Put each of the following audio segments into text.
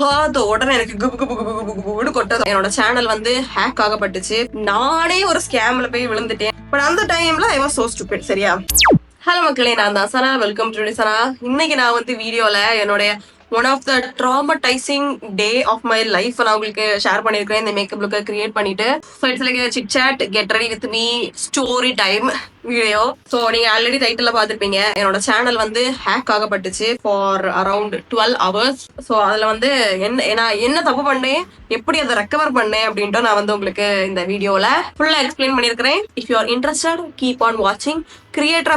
பார்த்த உடனே எனக்கு கொட்டது. என்னோட சேனல் வந்து ஹேக் ஆகப்பட்டுச்சு. நானே ஒரு ஸ்கேம்ல போய் விழுந்துட்டேன். பட் அந்த டைம்ல ஐ வாஸ் சோ ஸ்டூபிட். சரியா? ஹலோ மக்களே, நான் தான் சனா. வெல்கம் டு சனா. இன்னைக்கு நான் வந்து வீடியோல என்னுடைய one of the traumatising day of my life நான் உங்களுக்கு ஷேர் பண்ணிருக்கேன். இந்த மேக்கப் லுக்கை கிரியேட் பண்ணிட்டு it's like chit chat get ready with me story time video. So நீங்க ஆல்ரெடி டைட்டில் பார்த்துருப்பீங்க. என்னோட சேனல் வந்து ஹேக் ஆகப்பட்டுச்சு ஃபார் அரௌண்ட் 12 hours. ஸோ அதுல வந்து நான் என்ன தப்பு பண்ணேன், எப்படி அதை ரெக்கவர் பண்ணேன் அப்படின்ட்டு நான் வந்து உங்களுக்கு இந்த வீடியோல ஃபுல்லா எக்ஸ்பிளைன் பண்ணிருக்கிறேன். If you are interested keep on வாட்சிங்.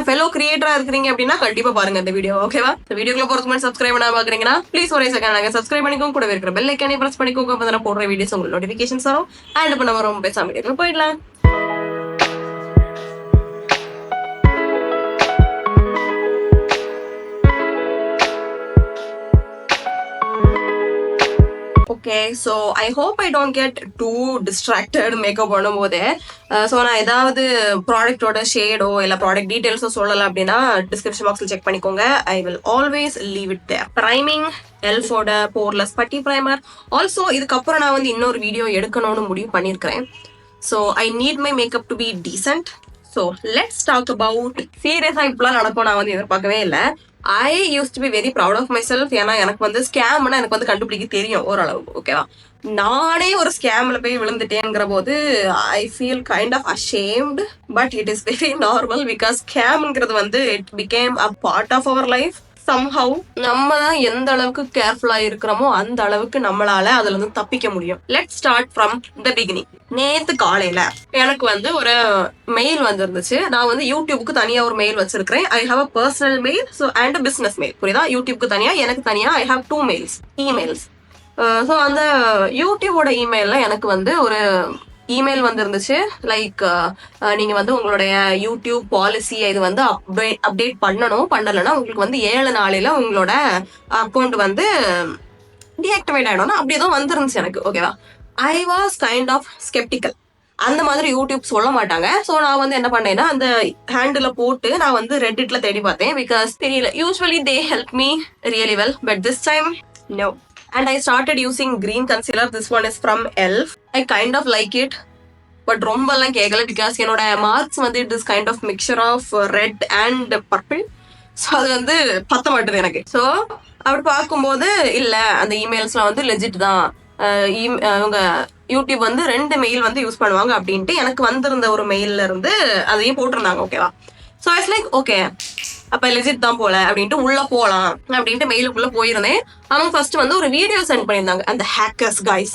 ஃபெலோ கிரியேட்டரா இருக்கிறீங்க அப்படின்னா கண்டிப்பா பாருங்க இந்த வீடியோ. ஓகேவா? இந்த வீடியோக்குள்ள போறதுக்கு முன்னாடி சப்ஸ்கிரைப் பண்ணாம பாக்குறீங்கன்னா ப்ளீஸ் ஒரே செகண்ட் நாங்க சப்ஸ்கிரைப் பண்ணிக்கோங்க. கூட இருக்கிற பெல் ஐக்கானே பிரஸ் பண்ணிக்கோங்க. அப்ப நான் போடுற வீடியோஸ் உங்களுக்கு நோட்டிபிகேஷன்ஸ் வரும். அண்ட் இப்ப நம்ம ரொம்ப பேசாம வீடியோக்குள்ள போயிடலாம். Okay, so I hope I don't get too distracted makeup பண்ணும்போது. ஸோ நான் ஏதாவது ப்ராடக்டோட ஷேடோ இல்லை ப்ராடக்ட் டீட்டெயில்ஸோ சொல்லலை அப்படின்னா டிஸ்கிரிப்ஷன் பாக்ஸில் செக் பண்ணிக்கோங்க. I will always leave it there. Priming எல்ஃபோட போர்லெஸ் பட்டி ப்ரைமர். ஆல்சோ இதுக்கப்புறம் நான் வந்து இன்னொரு வீடியோ எடுக்கணும்னு முடிவு பண்ணியிருக்கிறேன். So I need my makeup to be decent. So let's talk about. சீரியஸாக இப்பெல்லாம் நடக்கும் நான் வந்து எதிர்பார்க்கவே இல்லை. I used to be very proud of myself. ஏன்னா எனக்கு வந்து ஸ்கேம்னா எனக்கு வந்து கண்டுபிடிக்க தெரியும் ஓரளவு. ஓகேவா? நானே ஒரு ஸ்கேம்ல போய் விழுந்துட்டேங்கிற போது I feel kind of ashamed. But it is very normal because ஸ்கேம்ங்கிறது வந்து it became a part of our life. Somehow நம்ம தான் எந்த அளவுக்கு கேர்ஃபுல்லா இருக்கிறோமோ அந்த அளவுக்கு நம்மளால அதுல இருந்து தப்பிக்க முடியும். Let's start from the beginning. நேத்து காலையில எனக்கு வந்து ஒரு மெயில் வந்துருந்துச்சு. நான் வந்து யூடியூப்க்கு தனியா ஒரு மெயில் வச்சிருக்கிறேன். I have a personal mail and business mail. புரியுதா? யூடியூப்க்கு தனியா எனக்கு தனியா I have 2 mails, emails. So அந்த யூடியூபோட இமெயில்ல எனக்கு வந்து ஒரு இமெயில் வந்து இருந்துச்சு. லைக் நீங்க வந்து உங்களுடைய யூடியூப் பாலிசி இது வந்து அப்டேட் பண்ணலைன்னா உங்களுக்கு வந்து 7 நாளையில உங்களோட அக்கௌண்ட் வந்து டீஆக்டிவேட் ஆயிடும்னா அப்படி ஏதோ வந்துருந்துச்சு எனக்கு. ஓகேவா? I was kind of skeptical. அந்த மாதிரி யூடியூப் சொல்ல மாட்டாங்க. ஸோ நான் வந்து என்ன பண்ணேன்னா அந்த ஹேண்டில் போட்டு நான் வந்து ரெட்டிட்ல தேடி பார்த்தேன். பிகாஸ் தெரியல, usually they help me really well. But this time no. And I started using green concealer. This one is from ELF. I kind of like it. But ரொம்பலாம் கேட்கல பிகாஸ் என்னோட மார்க்ஸ் வந்து it is kind of mixture of red and purple. So அது வந்து பத்த மாட்டுது எனக்கு. So அப்படி பார்க்கும்போது இல்லை, அந்த இமெயில்ஸ்லாம் வந்து லெஜிட் தான். அவங்க யூடியூப் வந்து 2 மெயில் வந்து யூஸ் பண்ணுவாங்க அப்படின்ட்டு எனக்கு வந்திருந்த ஒரு மெயில்ல இருந்து அதையும் போட்டிருந்தாங்க. ஓகேவா? ஸோ இட்ஸ் லைக் ஓகே, அப்ப லெஜிட் தான் போல அப்படின்ட்டு உள்ள போலாம் அப்படின்ட்டு மெயிலுக்குள்ள போயிருந்தேன். அவங்க ஃபர்ஸ்ட் வந்து ஒரு வீடியோ சென்ட் பண்ணியிருந்தாங்க, அந்த ஹேக்கர்ஸ் கைஸ்.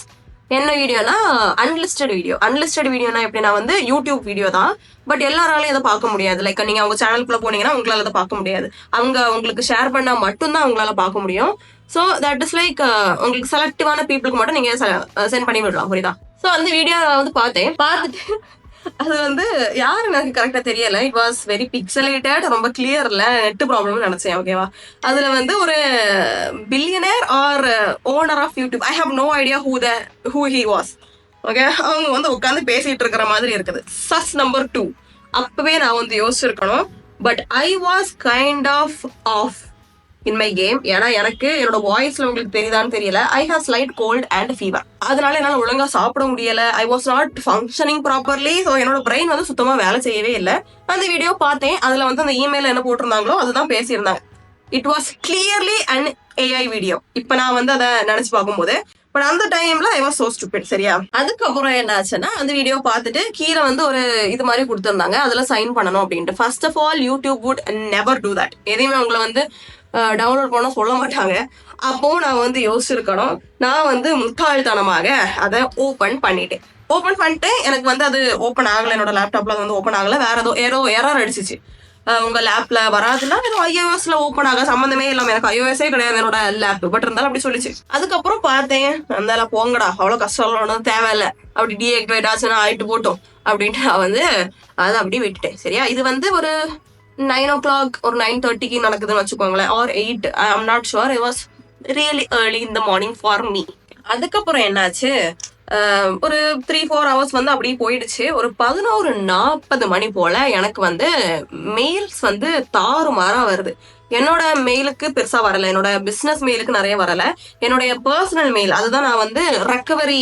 என்ன வீடியோனா அன்லிஸ்டட் வீடியோ. அன்லிஸ்டட் வீடியோனா எப்படின்னா வந்து யூடியூப் வீடியோ தான், பட் எல்லாராலையும் அதை பார்க்க முடியாது. லைக் நீங்க அவங்க சேனலுக்குள்ள போனீங்கன்னா உங்களால அதை பார்க்க முடியாது. அவங்க உங்களுக்கு ஷேர் பண்ணா மட்டும்தான் அவங்களால பார்க்க முடியும். ஸோ தட் இஸ் லைக் உங்களுக்கு செலக்டிவான பீப்புளுக்கு மட்டும் நீங்க சென்ட் பண்ணி விடலாம். புரியுதா? ஸோ அந்த வீடியோ வந்து பார்த்துட்டு அது வந்து யாரு எனக்கு கரெக்டா தெரியல. இட் வாஸ் வெரி பிக்சலேட்டட், ரொம்ப கிளியர் இல்ல, நெட் ப்ராப்ளம்னு நினைச்சேன். ஓகேவா? அதுல வந்து ஒரு billionaire or owner of YouTube, I have no idea who he was. Okay, அவங்க வந்து உட்காந்து பேசிட்டு இருக்கிற மாதிரி இருக்குது. Sus number 2. அப்பவே நான் வந்து யோசிச்சிருக்கணும். But I was kind of in my game. ஏன்னா எனக்கு என்னோட வாய்ஸ்ல உங்களுக்கு தெரியுதான்னு தெரியல. I have slight cold and fever. அதனால என்னால் ஒழுங்கா சாப்பிட முடியல. I was not functioning properly. So என்னோட பிரெயின் வந்து சுத்தமா வேலை செய்யவே இல்லை. அந்த வீடியோ பார்த்தேன். அதுல வந்து அந்த இமெயில என்ன போட்டிருந்தாங்களோ அதுதான் பேசியிருந்தாங்க. It was clearly an AI video. இப்ப நான் வந்து அதை நினைச்சு பார்க்கும்போது, பட் அந்த டைம்ல ஐ வாஸ் சோ ஸ்டூபிட். சரியா? அதுக்கப்புறம் என்ன ஆச்சுன்னா அந்த வீடியோ பார்த்துட்டு கீழே வந்து ஒரு இது மாதிரி கொடுத்துருந்தாங்க, அதுல சைன் பண்ணணும் அப்படின்ட்டு. First of all YouTube would never do that. எதையுமே உங்களை வந்து டவுன்லோட் பண்ண சொல்ல மாட்டாங்க. அப்போ நான் வந்து யோசிச்சிருக்கணும். நான் வந்து முட்டாள்தனமாக அதை ஓப்பன் பண்ணிட்டு எனக்கு வந்து அது ஓப்பன் ஆகலை. என்னோட லேப்டாப்ல வந்து ஓப்பன் ஆகலை. வேற ஏதோ எரர் அடிச்சிச்சு. உங்க லேப்ல வராதுன்னா ஏதோ iOSல ஓப்பன் ஆக சம்மந்தமே இல்லாம, எனக்கு iOSே கிடையாது என்னோட லேப். பட் இருந்தாலும் அப்படி சொல்லிச்சு. அதுக்கப்புறம் பார்த்தேன், அந்த போங்கடா, அவ்வளவு கஷ்டம் தேவையில்லை, அப்படி டீஆக்டிவேட் ஆச்சுன்னா ஆயிட்டு போட்டோம் அப்படின்ட்டு நான் வந்து அதை அப்படி விட்டுட்டேன். சரியா? இது வந்து ஒரு 9 o'clock ஒரு 9:30 நடக்குதுன்னு வச்சுக்கோங்களேன், R 8. I am not sure. It was really early in the morning for me. அதுக்கப்புறம் என்னாச்சு, ஒரு 3-4 hours வந்து அப்படியே போயிடுச்சு. ஒரு 11:40 மணி போல எனக்கு வந்து மெயில்ஸ் வந்து தாறுமாறா வருது. என்னோட மெயிலுக்கு பெருசா வரல, என்னோட பிசினஸ் மெயிலுக்கு நிறைய வரல. என்னுடைய பர்சனல் மெயில் அதுதான் நான் வந்து ரெக்கவரி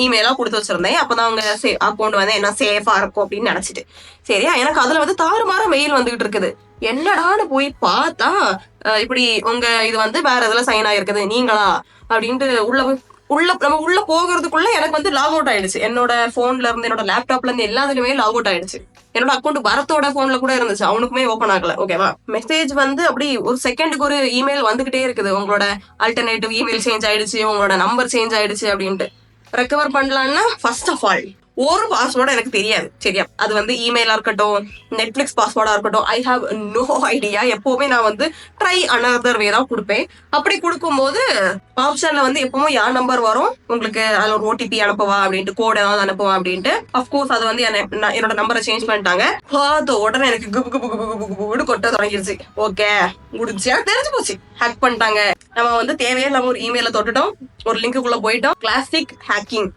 இமெயிலா கொடுத்து வச்சிருந்தேன். அப்பதான் அவங்க அக்கௌண்ட் வந்து என்ன சேஃபா இருக்கும் அப்படின்னு நினைச்சிட்டு, சரியா எனக்கு அதுல வந்து தாறுமாற மெயில் வந்துகிட்டு இருக்குது. என்னடான்னு போய் பார்த்தா இப்படி உங்க இது வந்து வேற இதுல சைன் ஆயிருக்குது, நீங்களா அப்படின்ட்டு நம்ம உள்ள போகிறதுக்குள்ள எனக்கு வந்து லாக் அவுட் ஆயிடுச்சு. என்னோட போன்ல இருந்து என்னோட லேப்டாப்ல இருந்து எல்லாத்துலயுமே லாக் அவுட் ஆயிடுச்சு. என்னோட அக்கௌண்ட் பரத்தோட போன்ல கூட இருந்துச்சு, அவனுக்குமே ஓபன் ஆகல. ஓகேவா, மெசேஜ் வந்து அப்படி ஒரு செகண்டுக்கு ஒரு இமெயில் வந்துகிட்டே இருக்குது, உங்களோட ஆல்டர்னேட்டிவ் இமெயில் சேஞ்ச் ஆயிடுச்சு, உங்களோட நம்பர் சேஞ்ச் ஆயிடுச்சு அப்படின்ட்டு. ரெக்கவர் பண்ணலான்னா ஃபர்ஸ்ட் ஆஃப் ஆல் ஒரு பாஸ்வேர்டு எனக்கு தெரியாது, சரியா? அது வந்து இமெயிலா இருக்கட்டும், நெட்ஃபிளிக்ஸ் பாஸ்வேர்டா இருக்கட்டும், ஐ ஹாவ் நோ ஐடியா. எப்பவுமே நான் வந்து ட்ரை அனதர் வே தான் கொடுப்பேன். அப்படி கொடுக்கும்போது ஆப்ஷன்ல வந்து எப்பவும் யார் நம்பர் வரும் உங்களுக்கு, அதுல ஒரு ஓடிபி அனுப்புவா அப்படின்ட்டு, கோட் ஏதாவது அனுப்புவா அப்படின்ட்டு. அப்கோர்ஸ் அது வந்து என்னோட நம்பரை சேஞ்ச் பண்ணிட்டாங்க. உடனே எனக்கு குபு குபு குபு குபு குபுன்னு கொட்ட தொடங்கிருச்சு. ஓகே, முடிஞ்சு தெரிஞ்சு போச்சு, ஹேக் பண்ணிட்டாங்க. நம்ம வந்து தேவையே இல்லாம ஒரு இமெயில தொட்டுட்டோம், ஒரு லிங்க்குள்ள போயிட்டோம், கிளாசிக் ஹேக்கிங்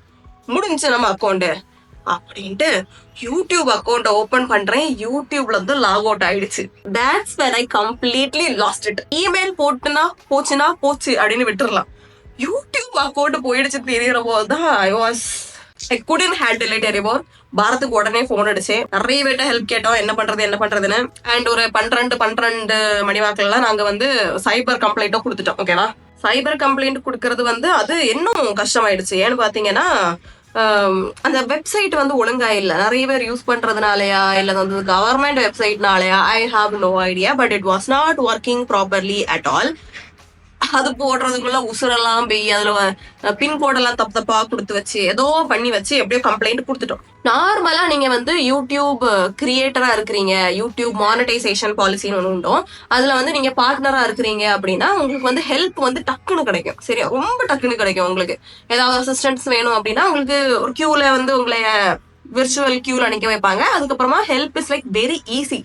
முடிஞ்சு நம்ம அக்கௌண்ட் அப்படின்ட்டு யூடியூப் அக்கௌண்ட் ஓபன் பண்றேன். யூடியூப்ல இருந்து லாக் அவுட் ஆயிடுச்சு. That's when I completely lost it. Email போட்டுனா போச்சுன்னா போச்சு அப்படின்னு விட்டுறலாம். யூடியூப் அக்கௌண்ட் போயிடுச்சு தெரியற போதுதான் I couldn't handle it anymore. பாரத்துக்கு உடனே போன் அடிச்சு நிறைய பேர்ட்ட ஹெல்ப் கேட்டோம், என்ன பண்றதுன்னு. அண்ட் ஒரு 12 மணி வாக்குலாம் நாங்க வந்து சைபர் கம்ப்ளைண்ட்டும் கொடுத்துட்டோம். ஓகேவா, சைபர் கம்ப்ளைண்ட் கொடுக்கறது வந்து அது இன்னும் கஷ்டமாயிடுச்சு. ஏன்னு பாத்தீங்கன்னா அந்த வெப்சைட் வந்து ஒழுங்கா இல்ல, நிறைய பேர் யூஸ் பண்றதுனாலயா இல்ல வந்து கவர்மெண்ட் வெப்சைட்னாலயா, I have no idea. But it was not working properly at all. அது போடுறதுக்குள்ள உசுரெல்லாம் போய் அதுல பின்கோட் எல்லாம் தப்பா கொடுத்து வச்சு ஏதோ பண்ணி வச்சு எப்படியோ கம்ப்ளைண்ட் கொடுத்துட்டோம். நார்மலா நீங்க வந்து யூடியூப் கிரியேட்டரா இருக்கிறீங்க, யூடியூப் மானிட்டைசேஷன் பாலிசின்னு ஒன்று உண்டோ, அதுல வந்து நீங்க பார்ட்னரா இருக்கிறீங்க அப்படின்னா உங்களுக்கு வந்து ஹெல்ப் வந்து டக்குன்னு கிடைக்கும். சரியா, ரொம்ப டக்குன்னு கிடைக்கும். உங்களுக்கு ஏதாவது அசிஸ்டன்ஸ் வேணும் அப்படின்னா உங்களுக்கு ஒரு கியூல வந்து உங்களை விர்ச்சுவல் கியூல நிக்க வைப்பாங்க. அதுக்கப்புறமா help is like very easy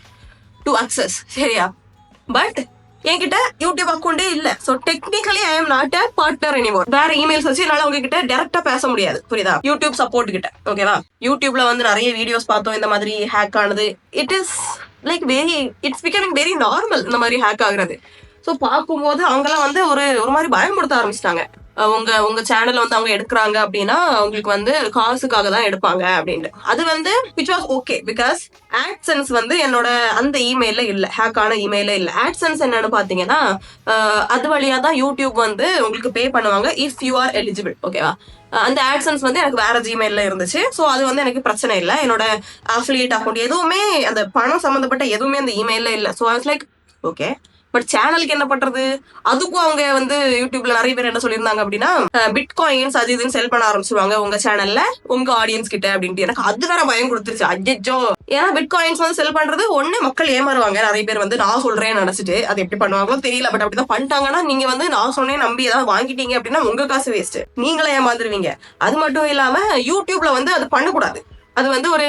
to access. சரியா, பட் என்கிட்ட யூடியூப் அக்கௌண்டே இல்ல. So technically I am not a partner anymore. வேற இமெயில்ஸ் வச்சு என்னால உங்ககிட்ட டைரக்டா பேச முடியாது, புரியுதா? யூடியூப் சப்போர்ட் கிட்ட. ஓகேவா, யூடியூப்ல வந்து நிறைய வீடியோஸ் பார்த்தோம் இந்த மாதிரி ஹேக் ஆனது. It is like it's becoming very normal இந்த மாதிரி ஹேக் ஆகுறது. ஸோ பார்க்கும்போது அவங்கெல்லாம் வந்து ஒரு மாதிரி பயன்படுத்த ஆரம்பிச்சிட்டாங்க. உங்க சேனல் வந்து அவங்க எடுக்கிறாங்க அப்படின்னா அவங்களுக்கு வந்து காசுக்காக தான் எடுப்பாங்க அப்படின்ட்டு. அது வந்து விச் வாஸ் ஓகே, பிகாஸ் ஆட்சன்ஸ் வந்து என்னோட அந்த இமெயில இல்ல, ஹேக் ஆன இமெயில இல்ல. ஆட்சன்ஸ் என்னன்னு பாத்தீங்கன்னா அது வழியா தான் யூடியூப் வந்து உங்களுக்கு பே பண்ணுவாங்க இஃப் யூ ஆர் எலிஜிபிள். ஓகேவா, அந்த ஆட்சன்ஸ் வந்து எனக்கு வேற ஜிமெயில இருந்துச்சு. ஸோ அது வந்து எனக்கு பிரச்சனை இல்லை. என்னோட அஃபிலியேட் அக்கௌண்ட் எதுவுமே அந்த பணம் சம்பந்தப்பட்ட எதுவுமே அந்த இமெயில இல்லை. So I was like okay, but சேனலுக்கு என்ன பண்றது? அதுக்கும் அவங்க வந்து யூடியூப்ல நிறைய பேர் என்ன சொல்லியிருந்தாங்க அப்படின்னா, பிட்காயின்ஸ் அது இதுன்னு செல் பண்ண ஆரம்பிச்சிருவாங்க உங்க சேனல்ல உங்க ஆடியன்ஸ் கிட்ட அப்படின்ட்டு. எனக்கு அது வேற பயம் கொடுத்துருச்சு. அஜ்ஜோ, ஏன்னா பிட்காயின்ஸ் வந்து செல் பண்றது ஒண்ணு மக்கள் ஏமாறுவாங்க. நிறைய பேர் வந்து நான் சொல்றேன்னு நினைச்சிட்டு அது எப்படி பண்ணுவாங்களோ தெரியல, பட் அப்படிதான் பண்ணிட்டாங்கன்னா நீங்க வந்து நான் சொன்னேன் நம்பி ஏதாவது வாங்கிட்டீங்க அப்படின்னா உங்க காசு வேஸ்ட், நீங்களே ஏமாந்துருவீங்க. அது மட்டும் இல்லாம யூடியூப்ல வந்து அது பண்ணக்கூடாது. அது வந்து ஒரு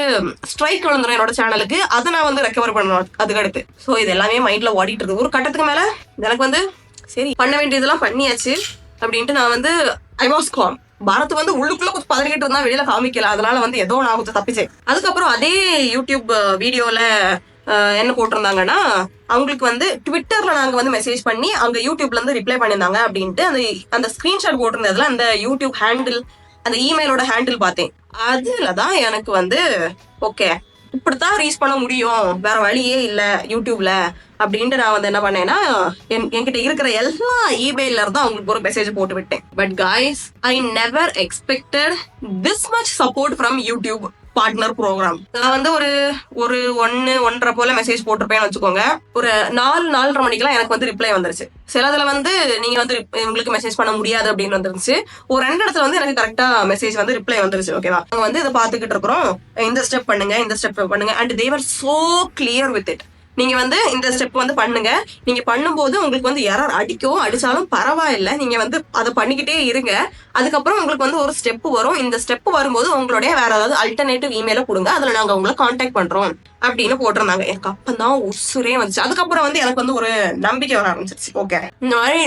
ஸ்ட்ரைக் விழுந்துரும் என்னோட சேனலுக்கு. அதை நான் வந்து ரெக்கவர் பண்ணணும் அதுக்கு அடுத்து. ஸோ இது எல்லாமே மைண்ட்ல ஓடிட்டு இருக்கு. ஒரு கட்டத்துக்கு மேல எனக்கு வந்து சரி பண்ண வேண்டியதெல்லாம் பண்ணியாச்சு அப்படின்ட்டு நான் வந்து ஐ வாஸ் காம். பாரத் வந்து உள்ளுக்குள்ள கொஞ்சம் பதறிக்கிட்டு இருந்தா வெளியில காமிக்கல, அதனால வந்து ஏதோ நான் கொஞ்சம் தப்பிச்சேன். அதுக்கப்புறம் அதே யூடியூப் வீடியோல என்ன போட்டிருந்தாங்கன்னா, அவங்களுக்கு வந்து ட்விட்டர்ல நாங்க வந்து மெசேஜ் பண்ணி அங்க யூடியூப்ல இருந்து ரிப்ளை பண்ணியிருந்தாங்க அப்படின்ட்டு அந்த ஸ்கிரீன்ஷாட் போட்டிருந்ததுல அந்த யூடியூப் ஹேண்டில், அந்த இமெயிலோட ஹேண்டில் பார்த்தேன். அதுலதான் எனக்கு வந்து ஓகே இப்படித்தான் ரீச் பண்ண முடியும், வேற வழியே இல்ல யூடியூப்ல அப்படின்ட்டு நான் வந்து என்ன பண்ணேன்னா என்கிட்ட இருக்கிற எல்லா இமெயில இருந்தா அவங்களுக்கு ஒரு மெசேஜ் போட்டு விட்டேன். But guys, I never expected this much support from YouTube partner program. நான் வந்து ஒரு 1-1:30 போல மெசேஜ் போட்டிருப்பேன்னு வச்சுக்கோங்க. ஒரு 4-4:30 மணிக்கெல்லாம் எனக்கு வந்து ரிப்ளை வந்துருச்சு. சிலதுல வந்து நீங்க வந்து உங்களுக்கு மெசேஜ் பண்ண முடியாது அப்படின்னு வந்துருச்சு. ஒரு 2 இடத்துல வந்து எனக்கு கரெக்டா மெசேஜ் வந்து ரிப்ளை வந்துருச்சு. ஓகேவா, நாங்க வந்து இதை பாத்துக்கிட்டு இருக்கிறோம், இந்த ஸ்டெப் பண்ணுங்க இந்த ஸ்டெப் பண்ணுங்க. And they were so clear with it. நீங்க வந்து இந்த ஸ்டெப் வந்து பண்ணுங்க, நீங்க பண்ணும்போது உங்களுக்கு வந்து எரர் அடிச்சாலும் பரவாயில்ல, நீங்க வந்து அதை பண்ணிக்கிட்டே இருங்க. அதுக்கப்புறம் உங்களுக்கு வந்து ஒரு ஸ்டெப் வரும், இந்த ஸ்டெப் வரும்போது உங்களுடைய வேற ஏதாவது அல்டர்னேட்டிவ் இமெயில கொடுங்க, அதுல நாங்க உங்களை கான்டாக்ட் பண்றோம் அப்படின்னு போட்டிருந்தாங்க. எனக்கு அப்பதான் உசுரே வந்துச்சு. அதுக்கப்புறம் வந்து எனக்கு வந்து ஒரு நம்பிக்கை வர ஆரம்பிச்சிருச்சு. ஓகே, இந்த மாதிரி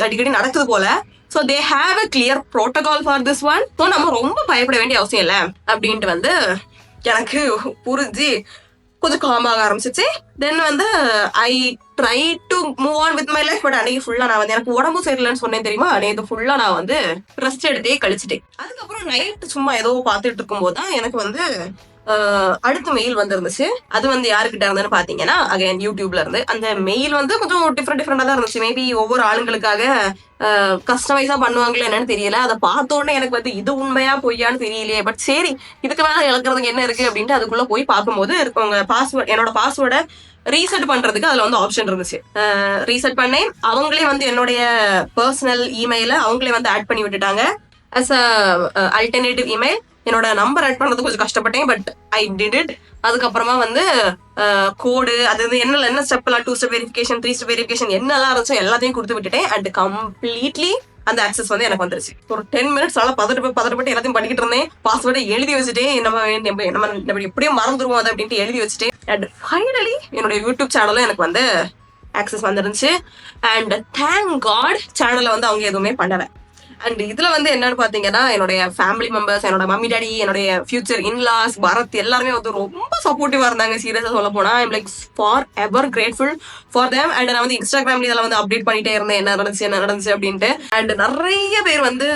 அடிக்கடி நடக்குது போல. So they have a clear protocol for this one. So நம்ம ரொம்ப பயப்பட வேண்டிய அவசியம் இல்லை அப்படின்ட்டு வந்து எனக்கு புரிஞ்சு கொஞ்சம் காமாக ஆரம்பிச்சிச்சு. தென் வந்து I try to move on with my life. But அன்னைக்கு ஃபுல்லா நான் வந்து எனக்கு உடம்பு சரியில்லைன்னு சொன்னேன் தெரியுமா, நேற்று ஃபுல்லா நான் வந்து ரெஸ்ட் எடுத்தே கழிச்சிட்டேன். அதுக்கப்புறம் நைட் சும்மா ஏதோ பார்த்துட்டு இருக்கும்போது தான் எனக்கு வந்து அடுத்த மெயில் வந்துருந்துச்சு. அது வந்து யாருக்கிட்ட இருந்துன்னு பாத்தீங்கன்னா அகைன் யூடியூப்ல இருந்து. அந்த மெயில் வந்து கொஞ்சம் டிஃப்ரெண்டா தான் இருந்துச்சு. மேபி ஒவ்வொரு ஆளுங்களுக்காக கஸ்டமைஸா பண்ணுவாங்களோ என்னன்னு தெரியல. அதை பார்த்தோன்னே எனக்கு வந்து இது உண்மையா பொய்யான்னு தெரியலையே. பட் சரி, இதுக்கு மேல இழக்கிறதுக்கு என்ன இருக்கு அப்படின்ட்டு அதுக்குள்ள போய் பார்க்கும்போது இருக்கவங்க பாஸ்வேர்ட், என்னோட பாஸ்வேர்டை ரீசெட் பண்றதுக்கு அதுல வந்து ஆப்ஷன் இருந்துச்சு. ரீசெட் பண்ணேன். அவங்களே வந்து என்னுடைய பர்சனல் இமெயில அவங்களே வந்து ஆட் பண்ணி விட்டுட்டாங்க அஸ் அ அல்டர்னேட்டிவ் இமெயில். என்னோட நம்பர் ஆட் பண்றது கொஞ்சம் கஷ்டப்பட்டேன், பட் ஐ டிட் இட். அதுக்கப்புறமா வந்து கோடு அது என்ன ஸ்டெப்லாம் 2 ஸ்டெப் வெரிஃபிகேஷன் 3 ஸ்டெப் வெரிஃபிகேஷன் என்னெல்லாம் இருந்துச்சோ எல்லாத்தையும் கொடுத்து விட்டுட்டேன். அண்ட் கம்ப்ளீட்லி அந்த ஆக்சஸ் வந்து எனக்கு வந்துருச்சு. ஒரு 10 மினிட்ஸ் பதட்டப்பட்டு எல்லாத்தையும் பண்ணிக்கிட்டு இருந்தேன். பாஸ்வேர்டை எழுதி வச்சுட்டேன். நம்ம எப்படியும் மறந்துருவோம் அதை அப்படின்ட்டு எழுதி வச்சுட்டேன். அண்ட் ஃபைனலி என்னோட யூடியூப் சேனலும் எனக்கு வந்து ஆக்சஸ் வந்துருந்துச்சு. அண்ட் தேங்க் காட் சேனலை வந்து அவங்க எதுவுமே பண்ணலை. அண்ட் இதுல வந்து என்னன்னு பாத்தீங்கன்னா என்னுடைய ஃபேமிலி மெம்பர்ஸ், என்னோட மம்மி டாடி, என்னுடைய ஃபியூச்சர் இன்லாஸ், பரத் எல்லாருமே வந்து ரொம்ப சப்போர்ட்டிவா இருந்தாங்க. சீரியஸா சொல்ல போனா I'm like for ever grateful for them. And நான் வந்து இன்ஸ்டாகிராம்ல இதெல்லாம் வந்து அப்டேட் பண்ணிட்டே இருந்தேன் என்ன நடந்துச்சு அப்படின்ட்டு. அண்ட் நிறைய பேர் வந்து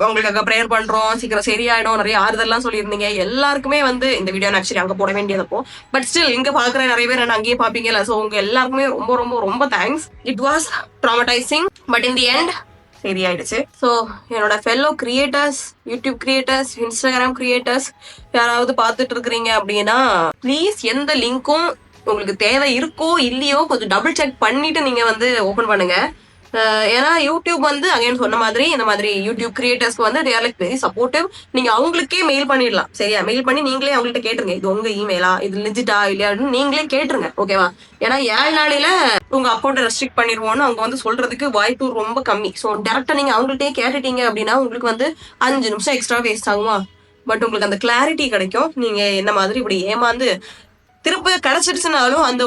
உங்களுக்காக ப்ரேயர் பண்றோம், சீக்கிரம் சரியாயிடும், நிறைய ஆறுதல்லாம் சொல்லியிருந்தீங்க. எல்லாருக்குமே வந்து இந்த வீடியோ ஆக்சுவலி அங்க போட வேண்டியதப்போ, பட் ஸ்டில் இங்க பாக்குற நிறைய பேர் என்ன அங்கேயே பாப்பீங்கல்ல. ஸோ உங்க எல்லாருக்குமே ரொம்ப ரொம்ப ரொம்ப thanks. It was traumatising, but in the end சரியாயிடுச்சு. ஸோ என்னோட fellow creators, YouTube creators, Instagram creators யாராவது பார்த்துட்டு இருக்கிறீங்க அப்படின்னா ப்ளீஸ் எந்த லிங்க்கும் உங்களுக்கு தேவை இருக்கோ இல்லையோ கொஞ்சம் டபுள் செக் பண்ணிட்டு நீங்க வந்து ஓபன் பண்ணுங்க. ஏன்னா யூடியூப் வந்து அகைன் சொன்ன மாதிரி இந்த மாதிரி யூடியூப் கிரியேட்டர்ஸ்க்கு வந்து they are like very supportive. நீங்க அவங்களுக்கே மெயில் பண்ணிடலாம். சரியா, மெயில் பண்ணி நீங்களே அவங்கள்ட்ட கேட்டுருங்க இது உங்க இமெயிலா, இது லிஜிட்டா இல்லையா நீங்களே கேட்டுருங்க. ஓகேவா? ஏன்னா 7 நாளையில உங்க அக்கௌண்ட் ரெஸ்ட்ரிக்ட் பண்ணிடுவோம்னு அவங்க வந்து சொல்றதுக்கு வாய்ப்பு ரொம்ப கம்மி. ஸோ டேரக்டா நீங்க அவங்கள்ட்டே கேட்டுட்டீங்க அப்படின்னா உங்களுக்கு வந்து 5 நிமிஷம் எக்ஸ்ட்ரா வேஸ்ட் ஆகுமா, பட் உங்களுக்கு அந்த கிளாரிட்டி கிடைக்கும். நீங்க என்ன மாதிரி இப்படி ஏமாந்து திருப்ப கிடைச்சிருச்சுனாலும் அந்த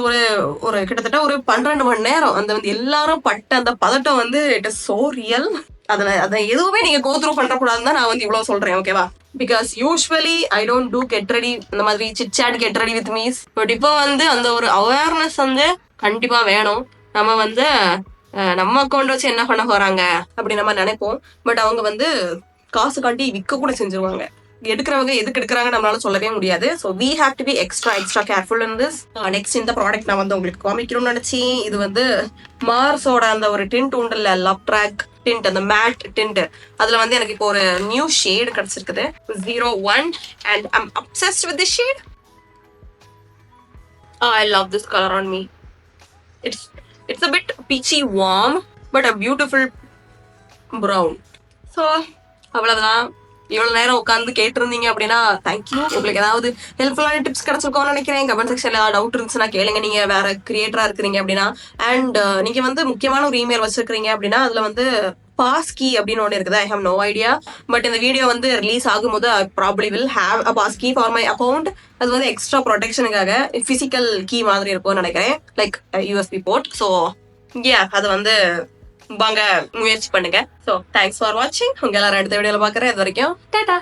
ஒரு கிட்டத்தட்ட ஒரு 12 மணி நேரம் அந்த வந்து எல்லாரும் பட்ட அந்த பதட்டம் வந்து இட் இஸ் சோ ரியல். அதை எதுவுமே நீங்க கோ த்ரூ பண்ணக்கூடாதுன்னு தான் நான் வந்து இவ்வளவு சொல்றேன். ஓகேவா? Because usually I don't do get ready, இந்த மாதிரி chit chat get ready with me's. But இப்போ வந்து அந்த ஒரு அவேர்னஸ் வந்து கண்டிப்பா வேணும். நம்ம வந்து நம்ம அக்கௌண்ட் வச்சு என்ன பண்ண போறாங்க அப்படி நம்ம நினைப்போம். பட் அவங்க வந்து காசு காட்டி விற்க கூட செஞ்சிருவாங்க. எடுக்கிறவங்க எதுக்கு எடுக்கிறாங்க நம்மளால சொல்லவே முடியாது. So we have to be extra careful in this. Next இந்த ப்ராடக்ட் நான் வந்து உங்களுக்கு காமிக்கணும்னு நினைச்சேன். இது வந்து மார்ஸோட அந்த ஒரு டிண்ட் உண்டுல்ல, லவ் ட்ராக் டிண்ட், அந்த மேட் டிண்ட், அதுல வந்து எனக்கு இப்போ ஒரு நியூ ஷேட் கிடைச்சிருக்குது 01 and I'm obsessed with this shade. I love this color on me. It's a bit peachy warm but a beautiful brown. So அவ்வளவுதான். இவ்வளவு நேரம் உட்காந்து கேட்டிருந்தீங்க அப்படின்னா தேங்க்யூ. உங்களுக்கு ஏதாவது ஹெல்ப்ஃபுல்லான டிப்ஸ் கிடைச்சிருக்கோம்னு நினைக்கிறேன். கமெண்ட் செக்ஷன்ல டவுட் இருந்துச்சுன்னா கேளுங்க. நீங்க வேற கிரியேட்டரா இருக்கிறீங்க அப்படின்னா, அண்ட் நீங்க வந்து முக்கியமான ஒரு இமெயில் வச்சிருக்கீங்க அப்படின்னா அதுல வந்து பாஸ் கீ அப்படின்னு ஒன்று இருக்குது. I have no idea. But இந்த வீடியோ வந்து ரிலீஸ் ஆகும்போது I probably will have a pass key for my account. அது வந்து எக்ஸ்ட்ரா ப்ரொடெக்ஷனுக்காக பிசிக்கல் கீ மாதிரி இருக்கும்னு நினைக்கிறேன், லைக் யூஎஸ்பி போர்ட். ஸோ அது வந்து வாங்க முயற்சி பண்ணுங்க. ஸோ தேங்க்ஸ் ஃபார் வாட்சிங். உங்க எல்லாரும் அடுத்த வீடியோல பாக்குறேன். இது வரைக்கும் டாடா.